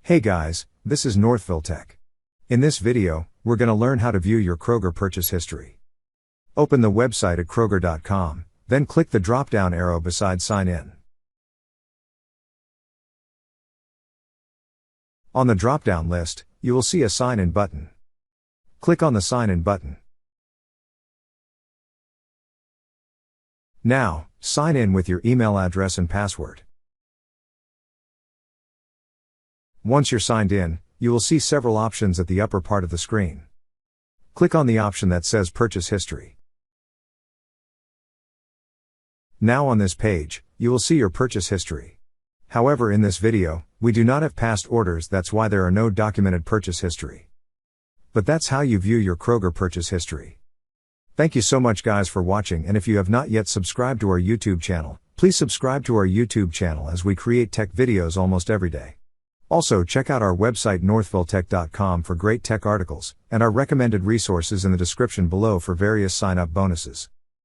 Hey guys, this is Northville Tech. In this video, we're going to learn how to view your Kroger purchase history. Open the website at Kroger.com, then click the drop-down arrow beside Sign In. On the drop-down list, you will see a Sign In button. Click on the Sign In button. Now, sign in with your email address and password. Once you're signed in, you will see several options at the upper part of the screen. Click on the option that says Purchase History. Now on this page, you will see your purchase history. However, in this video, we do not have past orders, that's why there are no documented purchase history. But that's how you view your Kroger purchase history. Thank you so much guys for watching, and if you have not yet subscribed to our YouTube channel, please subscribe to our YouTube channel as we create tech videos almost every day. Also check out our website northvilletech.com for great tech articles, and our recommended resources in the description below for various sign-up bonuses.